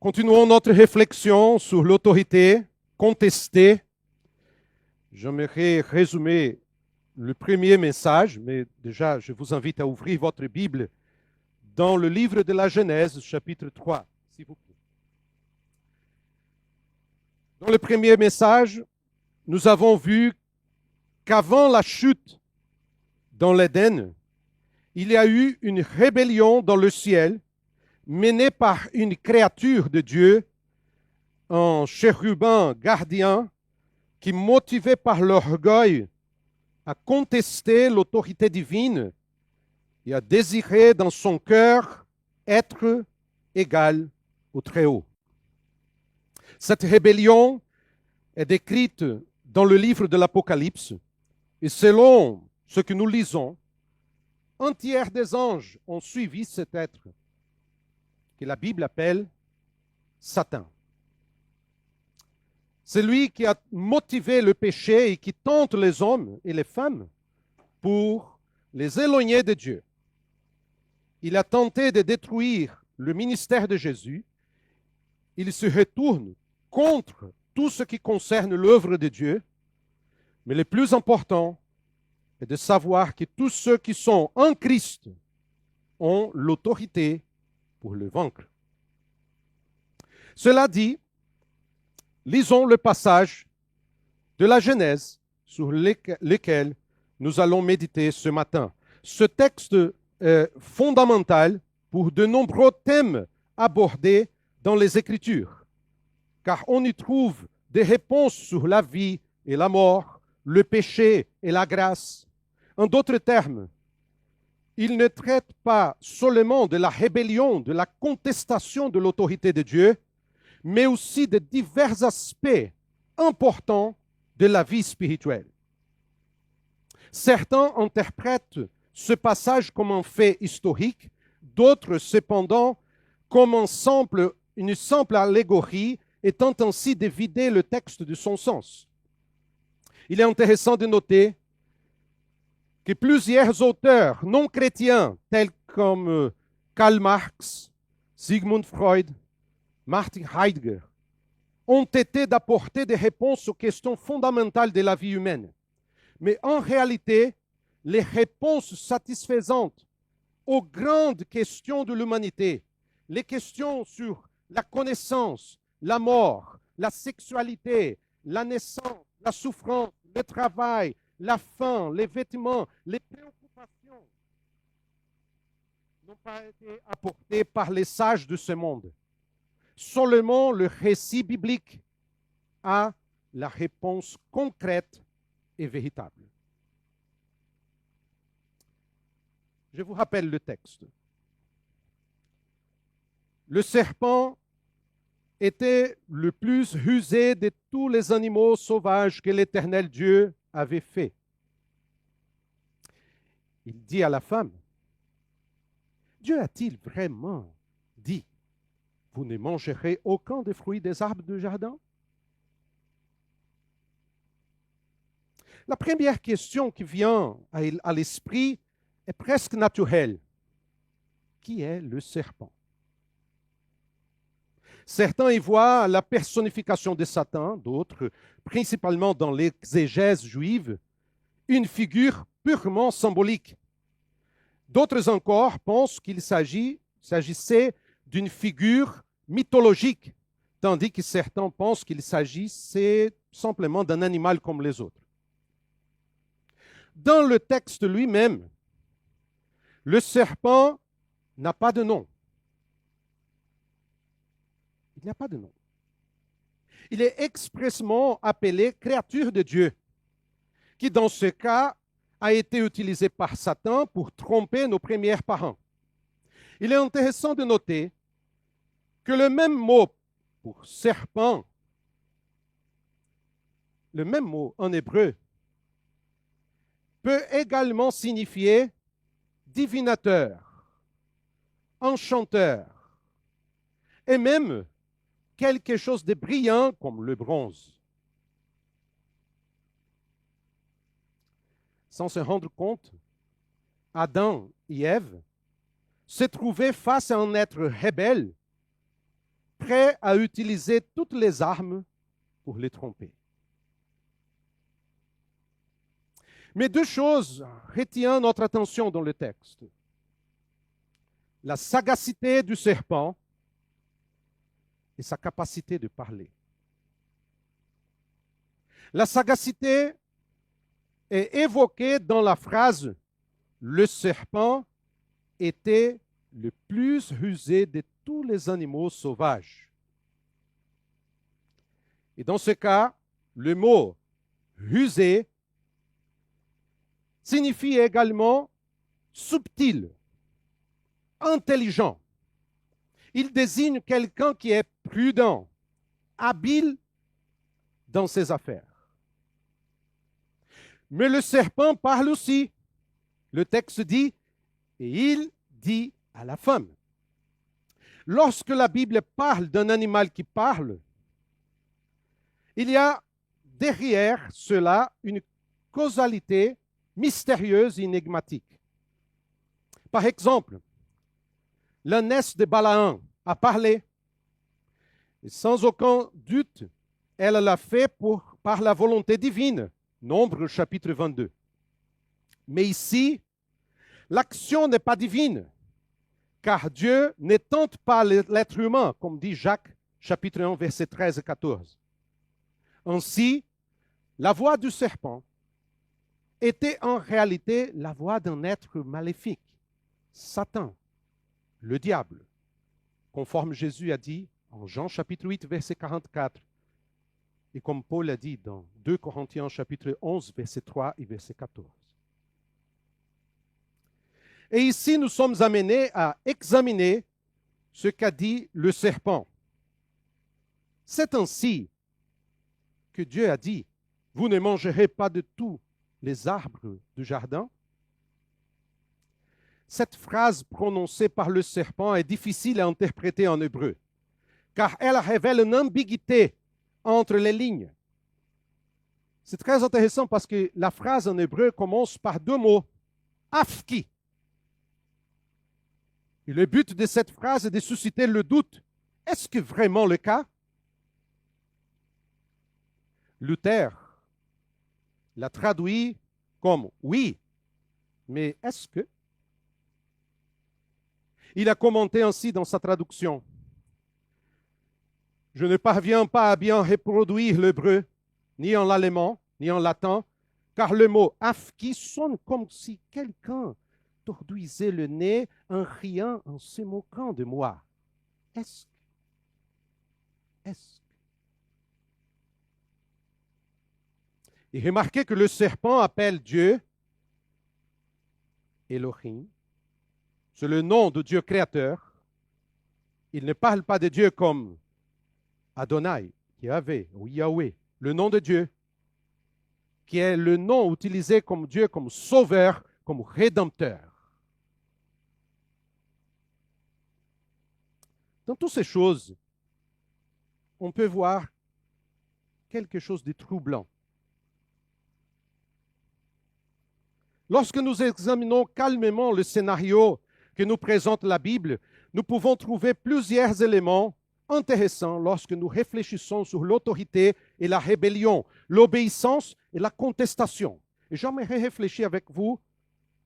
Continuons notre réflexion sur l'autorité contestée. J'aimerais résumer le premier message, mais déjà, je vous invite à ouvrir votre Bible dans le livre de la Genèse, chapitre 3, s'il vous plaît. Dans le premier message, nous avons vu qu'avant la chute dans l'Éden, il y a eu une rébellion dans le ciel menée par une créature de Dieu, un chérubin gardien qui, motivé par l'orgueil, a contesté l'autorité divine et a désiré dans son cœur être égal au Très-Haut. Cette rébellion est décrite dans le livre de l'Apocalypse et selon ce que nous lisons, un tiers des anges ont suivi cet être que la Bible appelle Satan. C'est lui qui a motivé le péché et qui tente les hommes et les femmes pour les éloigner de Dieu. Il a tenté de détruire le ministère de Jésus. Il se retourne contre tout ce qui concerne l'œuvre de Dieu. Mais le plus important est de savoir que tous ceux qui sont en Christ ont l'autorité pour le vaincre. Cela dit, lisons le passage de la Genèse sur lequel nous allons méditer ce matin. Ce texte est fondamental pour de nombreux thèmes abordés dans les Écritures, car on y trouve des réponses sur la vie et la mort, le péché et la grâce. En d'autres termes, il ne traite pas seulement de la rébellion, de la contestation de l'autorité de Dieu, mais aussi de divers aspects importants de la vie spirituelle. Certains interprètent ce passage comme un fait historique, d'autres cependant comme une simple allégorie, étant ainsi de vider le texte de son sens. Il est intéressant de noter que plusieurs auteurs non chrétiens, tels comme Karl Marx, Sigmund Freud, Martin Heidegger, ont été d'apporter des réponses aux questions fondamentales de la vie humaine. Mais en réalité, les réponses satisfaisantes aux grandes questions de l'humanité, les questions sur la connaissance, la mort, la sexualité, la naissance, la souffrance, le travail, la faim, les vêtements, les préoccupations, n'ont pas été apportées par les sages de ce monde. Seulement le récit biblique a la réponse concrète et véritable. Je vous rappelle le texte. Le serpent était le plus rusé de tous les animaux sauvages que l'Éternel Dieu avait fait. Il dit à la femme, Dieu a-t-il vraiment dit, vous ne mangerez aucun des fruits des arbres du jardin? La première question qui vient à l'esprit est presque naturelle. Qui est le serpent? Certains y voient la personnification de Satan, d'autres, principalement dans l'exégèse juive, une figure purement symbolique. D'autres encore pensent qu'il s'agissait d'une figure mythologique, tandis que certains pensent qu'il s'agissait simplement d'un animal comme les autres. Dans le texte lui-même, le serpent n'a pas de nom. Il n'y a pas de nom. Il est expressément appelé créature de Dieu, qui dans ce cas a été utilisé par Satan pour tromper nos premiers parents. Il est intéressant de noter que le même mot pour serpent, le même mot en hébreu, peut également signifier divinateur, enchanteur, et même quelque chose de brillant comme le bronze. Sans se rendre compte, Adam et Ève se trouvaient face à un être rebelle, prêt à utiliser toutes les armes pour les tromper. Mais deux choses retiennent notre attention dans le texte. La sagacité du serpent et sa capacité de parler. La sagacité est évoquée dans la phrase « Le serpent était le plus rusé de tous les animaux sauvages ». Et dans ce cas, le mot « rusé » signifie également subtil, intelligent. Il désigne quelqu'un qui est prudent, habile dans ses affaires. Mais le serpent parle aussi. Le texte dit, et il dit à la femme. Lorsque la Bible parle d'un animal qui parle, il y a derrière cela une causalité mystérieuse et énigmatique. Par exemple, l'ânesse de Balaam a parlé. Et sans aucun doute, elle l'a fait par la volonté divine. Nombre chapitre 22. Mais ici, l'action n'est pas divine, car Dieu ne tente pas l'être humain, comme dit Jacques chapitre 1, versets 13 et 14. Ainsi, la voix du serpent était en réalité la voix d'un être maléfique, Satan, le diable, conforme Jésus a dit en Jean chapitre 8, verset 44, et comme Paul a dit dans 2 Corinthiens chapitre 11, verset 3 et verset 14. Et ici, nous sommes amenés à examiner ce qu'a dit le serpent. C'est ainsi que Dieu a dit, « Vous ne mangerez pas de tous les arbres du jardin ». Cette phrase prononcée par le serpent est difficile à interpréter en hébreu, car elle révèle une ambiguïté entre les lignes. C'est très intéressant parce que la phrase en hébreu commence par deux mots, afki. Et le but de cette phrase est de susciter le doute. Est-ce que vraiment le cas? Luther l'a traduit comme oui, mais est-ce que? Il a commenté ainsi dans sa traduction. Je ne parviens pas à bien reproduire l'hébreu, ni en l'allemand, ni en latin, car le mot afki sonne comme si quelqu'un torduisait le nez en riant, en se moquant de moi. Est-ce que? Et remarquez que le serpent appelle Dieu Elohim. C'est le nom de Dieu créateur. Il ne parle pas de Dieu comme Adonai, Yahvé ou Yahweh, le nom de Dieu, qui est le nom utilisé comme Dieu, comme sauveur, comme rédempteur. Dans toutes ces choses, on peut voir quelque chose de troublant. Lorsque nous examinons calmement le scénario que nous présente la Bible, nous pouvons trouver plusieurs éléments intéressants lorsque nous réfléchissons sur l'autorité et la rébellion, l'obéissance et la contestation. Et j'aimerais réfléchir avec vous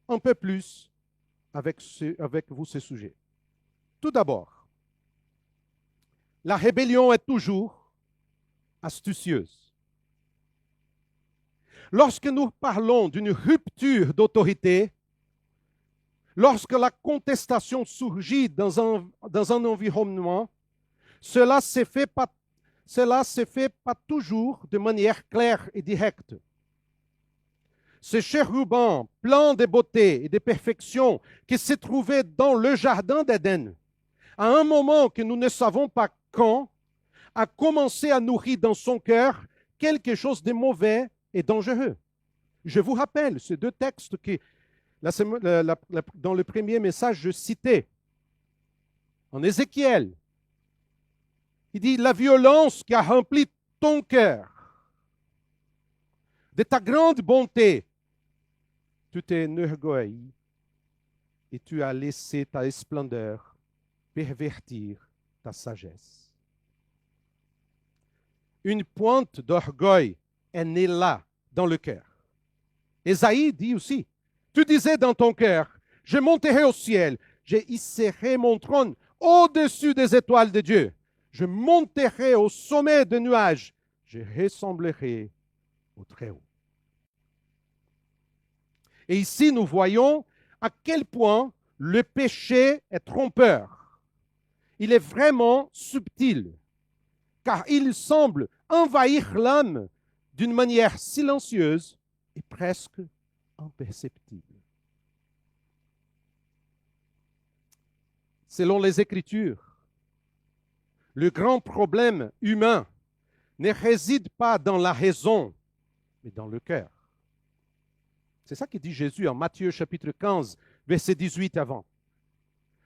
un peu plus avec vous ce sujet. Tout d'abord, la rébellion est toujours astucieuse. Lorsque nous parlons d'une rupture d'autorité, lorsque la contestation surgit dans un environnement, cela se fait pas toujours de manière claire et directe. Ce chérubin plein de beauté et de perfection qui se trouvait dans le jardin d'Éden, à un moment que nous ne savons pas quand, a commencé à nourrir dans son cœur quelque chose de mauvais et dangereux. Je vous rappelle ces deux textes que dans le premier message je citais. En Ézéchiel, il dit, la violence qui a rempli ton cœur, de ta grande bonté, tu t'es enorgueilli et tu as laissé ta splendeur pervertir ta sagesse. une pointe d'orgueil est née là, dans le cœur. Ésaïe dit aussi, tu disais dans ton cœur, je monterai au ciel, je hisserai mon trône au-dessus des étoiles de Dieu. Je monterai au sommet des nuages, je ressemblerai au Très-Haut. Et ici, nous voyons à quel point le péché est trompeur. Il est vraiment subtil, car il semble envahir l'âme d'une manière silencieuse et presque imperceptible. Selon les Écritures, le grand problème humain ne réside pas dans la raison, mais dans le cœur. C'est ça que dit Jésus en Matthieu chapitre 15, verset 18 avant.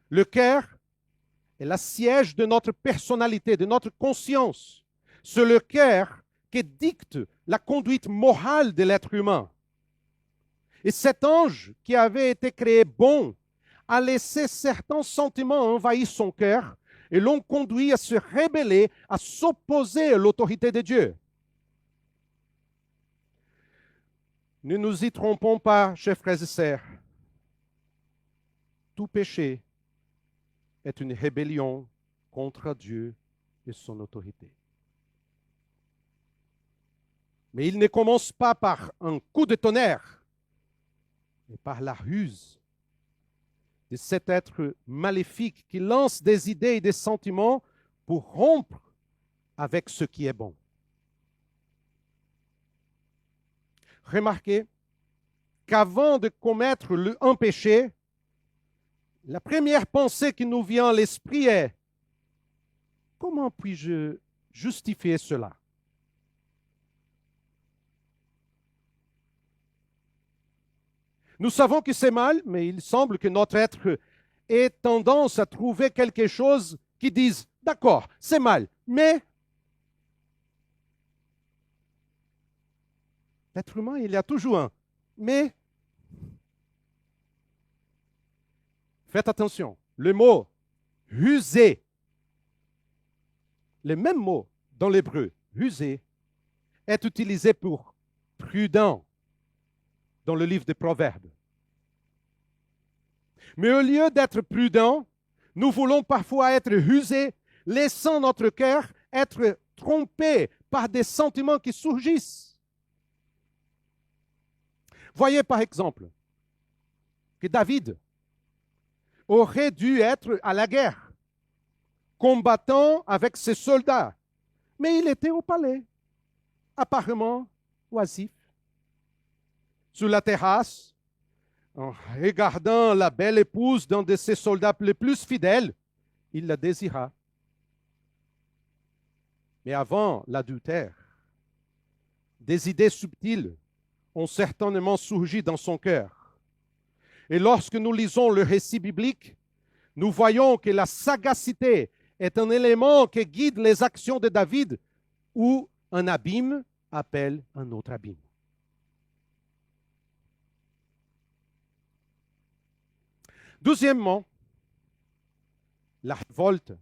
Le cœur est le siège de notre personnalité, de notre conscience. C'est le cœur qui dicte la conduite morale de l'être humain. Et cet ange qui avait été créé bon a laissé certains sentiments envahir son cœur et l'ont conduit à se rebeller, à s'opposer à l'autorité de Dieu. Ne nous y trompons pas, chers frères et sœurs. Tout péché est une rébellion contre Dieu et son autorité. Mais il ne commence pas par un coup de tonnerre, mais par la ruse de cet être maléfique qui lance des idées et des sentiments pour rompre avec ce qui est bon. Remarquez qu'avant de commettre un péché, la première pensée qui nous vient à l'esprit est « Comment puis-je justifier cela ?» Nous savons que c'est mal, mais il semble que notre être ait tendance à trouver quelque chose qui dise « D'accord, c'est mal, mais… » L'être humain, il y a toujours un « mais ». Faites attention, le mot « ruser », le même mot dans l'hébreu, « ruser », est utilisé pour « prudent » dans le livre des Proverbes. Mais au lieu d'être prudent, nous voulons parfois être rusés, laissant notre cœur être trompé par des sentiments qui surgissent. Voyez par exemple que David aurait dû être à la guerre, combattant avec ses soldats, mais il était au palais, apparemment oisif, sur la terrasse, en regardant la belle épouse d'un de ses soldats les plus fidèles, il la désira. Mais avant l'adultère, des idées subtiles ont certainement surgi dans son cœur. Et lorsque nous lisons le récit biblique, nous voyons que la sagacité est un élément qui guide les actions de David, où un abîme appelle un autre abîme. Deuxièmement, la révolte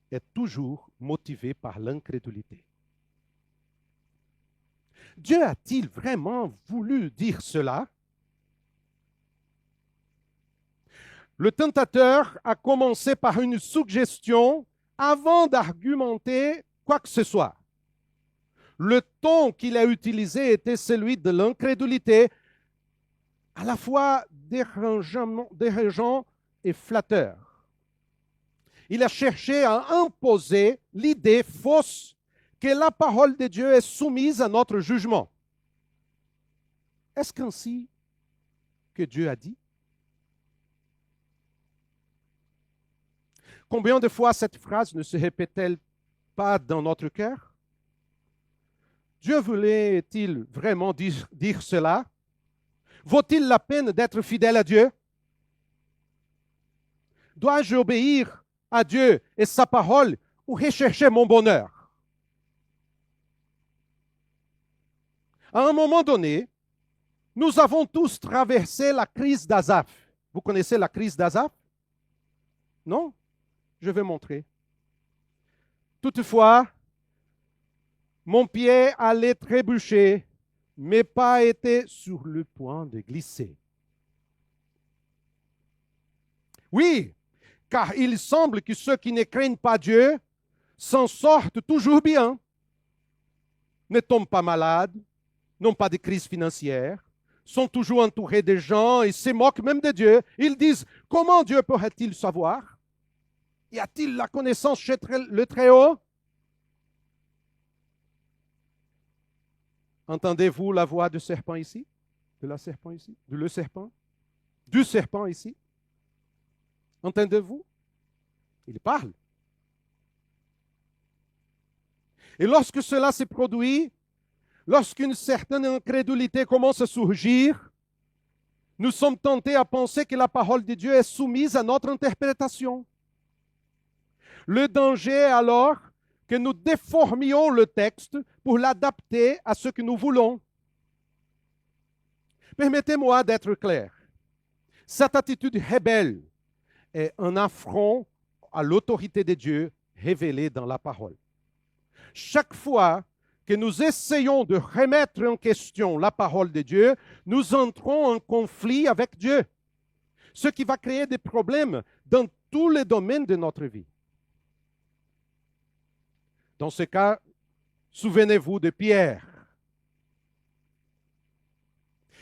est toujours motivée par l'incrédulité. Dieu a-t-il vraiment voulu dire cela? Le tentateur a commencé par une suggestion avant d'argumenter quoi que ce soit. Le ton qu'il a utilisé était celui de l'incrédulité, à la fois dérangeant et flatteur. Il a cherché à imposer l'idée fausse que la parole de Dieu est soumise à notre jugement. Est-ce qu'ainsi que Dieu a dit? Combien de fois cette phrase ne se répète-t-elle pas dans notre cœur? Dieu voulait-il vraiment dire cela? Vaut-il la peine d'être fidèle à Dieu? Dois-je obéir à Dieu et sa parole ou rechercher mon bonheur? À un moment donné, nous avons tous traversé la crise d'Azaph. Vous connaissez la crise d'Azaph? Non? Je vais montrer. Toutefois, Mon pied allait trébucher, mes pas étaient sur le point de glisser. Oui, car il semble que ceux qui ne craignent pas Dieu s'en sortent toujours bien, ne tombent pas malades, n'ont pas de crise financière, sont toujours entourés de gens et se moquent même de Dieu. Ils disent, comment Dieu pourrait-il savoir? Y a-t-il la connaissance chez le Très-Haut? Entendez-vous la voix du serpent ici? De la serpent ici? De le serpent? Du serpent ici? Entendez-vous? Il parle. Et lorsque cela se produit, lorsqu'une certaine incrédulité commence à surgir, nous sommes tentés à penser que la parole de Dieu est soumise à notre interprétation. Le danger est alors que nous déformions le texte pour l'adapter à ce que nous voulons. Permettez-moi d'être clair. Cette attitude rebelle est un affront à l'autorité de Dieu révélée dans la parole. Chaque fois que nous essayons de remettre en question la parole de Dieu, nous entrons en conflit avec Dieu, ce qui va créer des problèmes dans tous les domaines de notre vie. Dans ce cas, souvenez-vous de Pierre.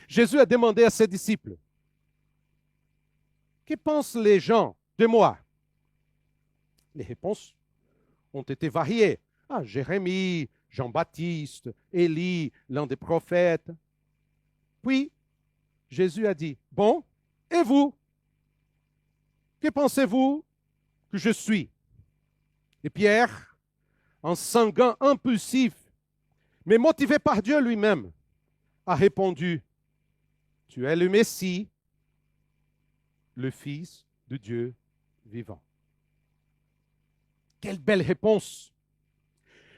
Jésus a demandé à ses disciples, que pensent les gens de moi? Les réponses ont été variées. Ah, Jérémie, Jean-Baptiste, Élie, l'un des prophètes. Puis, Jésus a dit, bon, et vous? Que pensez-vous que je suis? Et Pierre, en sanguin impulsif, mais motivé par Dieu lui-même, a répondu, tu es le Messie, le Fils de Dieu vivant. Quelle belle réponse!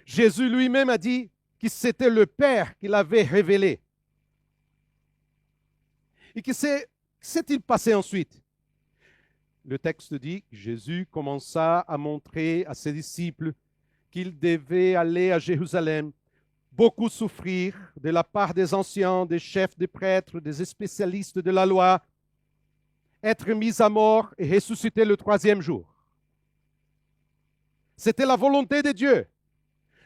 Jésus lui-même a dit que c'était le Père qui l'avait révélé. Et que s'est-il passé ensuite? Le texte dit que Jésus commença à montrer à ses disciples qu'il devait aller à Jérusalem, beaucoup souffrir de la part des anciens, des chefs des prêtres, des spécialistes de la loi, être mis à mort et ressusciter le troisième jour. C'était la volonté de Dieu,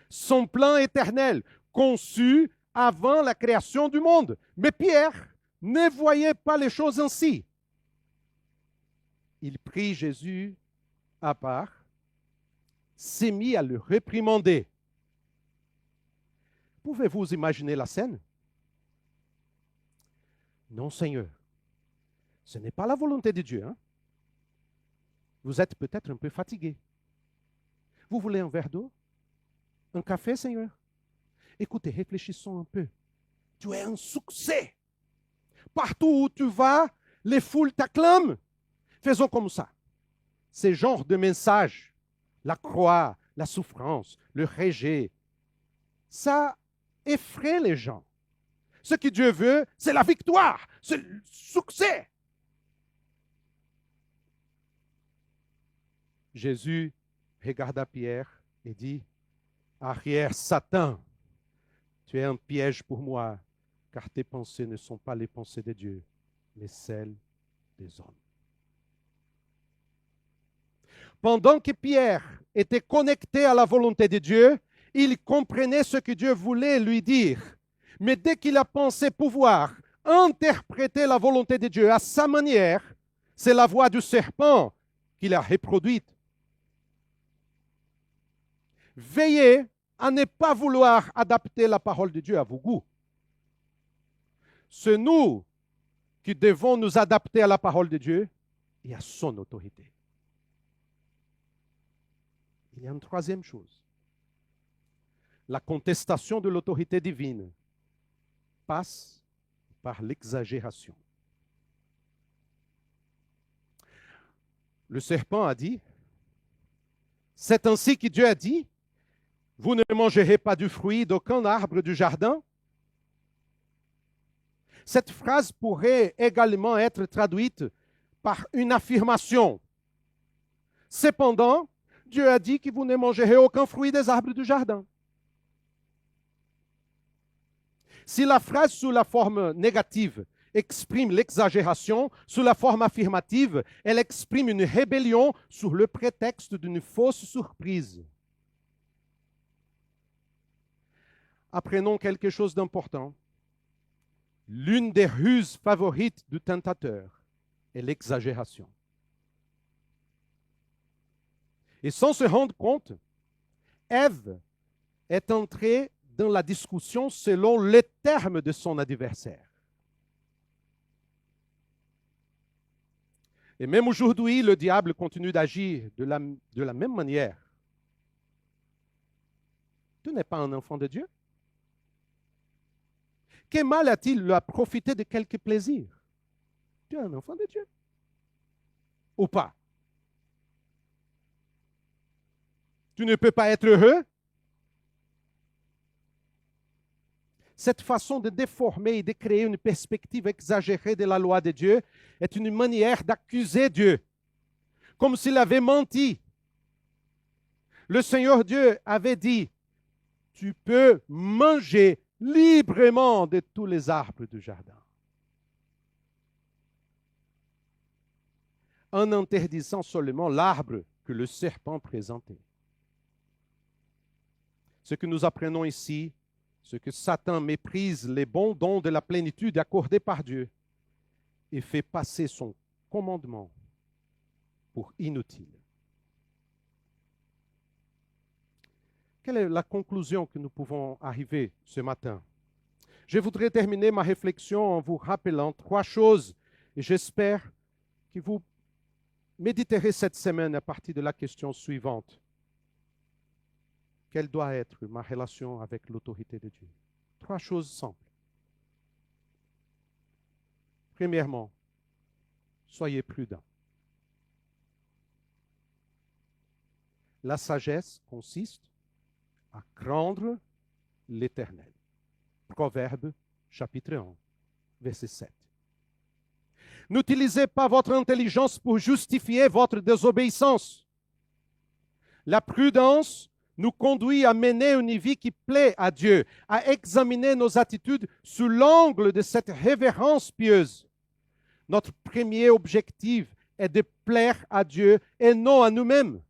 son plan éternel, conçu avant la création du monde. Mais Pierre ne voyait pas les choses ainsi. Il prit Jésus à part, s'est mis à le réprimander. Pouvez-vous imaginer la scène? Non, Seigneur. Ce n'est pas la volonté de Dieu. Hein? Vous êtes peut-être un peu fatigué. Vous voulez un verre d'eau? Un café, Seigneur? Écoutez, réfléchissons un peu. Tu es un succès. Partout où tu vas, les foules t'acclament. Faisons comme ça. Ces genres de messages, la croix, la souffrance, le rejet, ça effraie les gens. Ce que Dieu veut, c'est la victoire, c'est le succès. Jésus regarda Pierre et dit, arrière, Satan, tu es un piège pour moi, car tes pensées ne sont pas les pensées de Dieu, mais celles des hommes. Pendant que Pierre était connecté à la volonté de Dieu, il comprenait ce que Dieu voulait lui dire. Mais dès qu'il a pensé pouvoir interpréter la volonté de Dieu à sa manière, c'est la voix du serpent qu'il a reproduite. Veillez à ne pas vouloir adapter la parole de Dieu à vos goûts. C'est nous qui devons nous adapter à la parole de Dieu et à son autorité. Il y a une troisième chose. La contestation de l'autorité divine passe par l'exagération. Le serpent a dit, c'est ainsi que Dieu a dit, vous ne mangerez pas du fruit d'aucun arbre du jardin. Cette phrase pourrait également être traduite par une affirmation. Cependant, Dieu a dit que vous ne mangerez aucun fruit des arbres du jardin. Si la phrase sous la forme négative exprime l'exagération, sous la forme affirmative, elle exprime une rébellion sous le prétexte d'une fausse surprise. Apprenons quelque chose d'important. L'une des ruses favorites du tentateur est l'exagération. Et sans se rendre compte, Ève est entrée dans la discussion selon les termes de son adversaire. Et même aujourd'hui, le diable continue d'agir de la même manière. Tu n'es pas un enfant de Dieu? Quel mal a-t-il à profiter de quelques plaisirs? Tu es un enfant de Dieu. Ou pas? Tu ne peux pas être heureux? Cette façon de déformer et de créer une perspective exagérée de la loi de Dieu est une manière d'accuser Dieu, comme s'il avait menti. Le Seigneur Dieu avait dit, tu peux manger librement de tous les arbres du jardin, en interdisant seulement l'arbre que le serpent présentait. Ce que nous apprenons ici, c'est que Satan méprise les bons dons de la plénitude accordés par Dieu et fait passer son commandement pour inutile. Quelle est la conclusion que nous pouvons arriver ce matin? Je voudrais terminer ma réflexion en vous rappelant 3 choses et j'espère que vous méditerez cette semaine à partir de la question suivante. Quelle doit être ma relation avec l'autorité de Dieu? 3 choses simples. Premièrement, soyez prudents. La sagesse consiste à craindre l'Éternel. Proverbe, chapitre 1, verset 7. N'utilisez pas votre intelligence pour justifier votre désobéissance. La prudence nous conduit à mener une vie qui plaît à Dieu, à examiner nos attitudes sous l'angle de cette révérence pieuse. Notre premier objectif est de plaire à Dieu et non à nous-mêmes.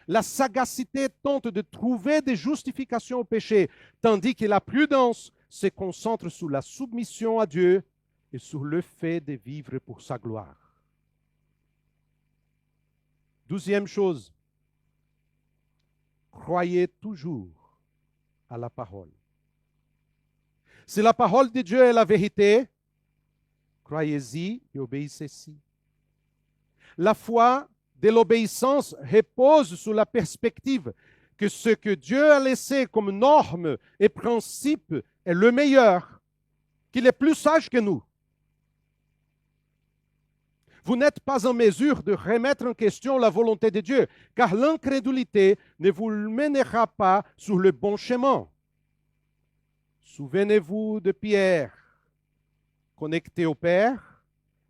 La sagacité tente de trouver des justifications au péché, tandis que la prudence se concentre sur la submission à Dieu et sur le fait de vivre pour sa gloire. 12e chose, croyez toujours à la parole. Si la parole de Dieu est la vérité, croyez-y et obéissez-y. La foi de l'obéissance repose sur la perspective que ce que Dieu a laissé comme norme et principe est le meilleur, qu'il est plus sage que nous. Vous n'êtes pas en mesure de remettre en question la volonté de Dieu, car l'incrédulité ne vous mènera pas sur le bon chemin. Souvenez-vous de Pierre. Connecté au Père,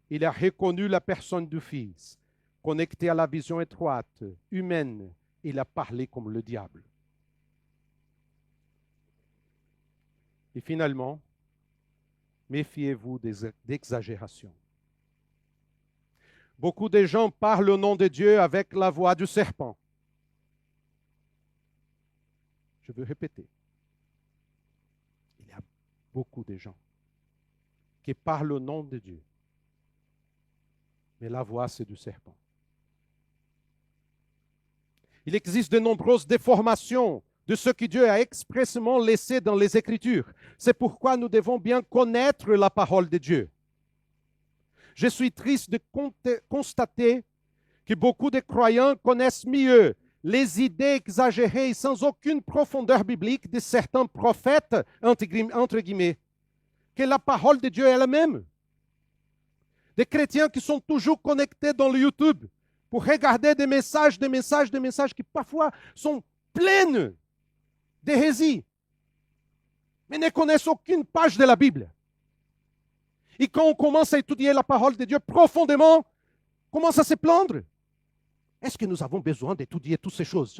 il a reconnu la personne du Fils. Connecté à la vision étroite, humaine, il a parlé comme le diable. Et finalement, méfiez-vous d'exagération. Beaucoup de gens parlent au nom de Dieu avec la voix du serpent. Je veux répéter. Il y a beaucoup de gens qui parlent au nom de Dieu. Mais la voix, c'est du serpent. Il existe de nombreuses déformations de ce que Dieu a expressément laissé dans les Écritures. C'est pourquoi nous devons bien connaître la parole de Dieu. Je suis triste de constater que beaucoup de croyants connaissent mieux les idées exagérées et sans aucune profondeur biblique de certains prophètes, entre guillemets, que la parole de Dieu est la même. Des chrétiens qui sont toujours connectés dans le YouTube pour regarder des messages qui parfois sont pleins d'hérésie, mais ne connaissent aucune page de la Bible. Et quand on commence à étudier la parole de Dieu profondément, on commence à se plaindre. Est-ce que nous avons besoin d'étudier toutes ces choses?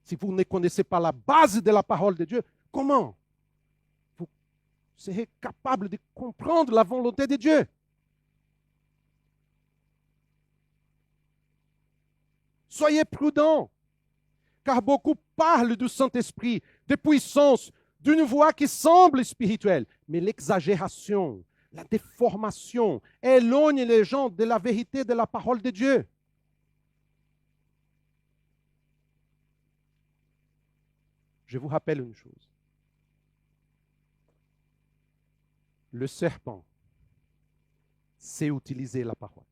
Si vous ne connaissez pas la base de la parole de Dieu, comment vous serez capable de comprendre la volonté de Dieu. Soyez prudents, car beaucoup parlent du Saint-Esprit, de puissance, d'une voix qui semble spirituelle, mais l'exagération, la déformation éloigne les gens de la vérité de la parole de Dieu. Je vous rappelle une chose. Le serpent sait utiliser la parole.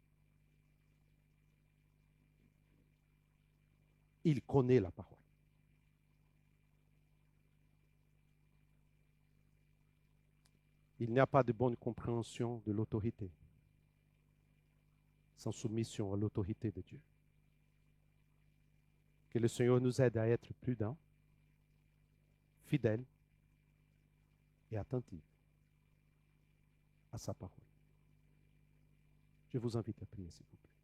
Il connaît la parole. Il n'y a pas de bonne compréhension de l'autorité sans soumission à l'autorité de Dieu. Que le Seigneur nous aide à être prudents, fidèles et attentifs à sa parole. Je vous invite à prier, s'il vous plaît.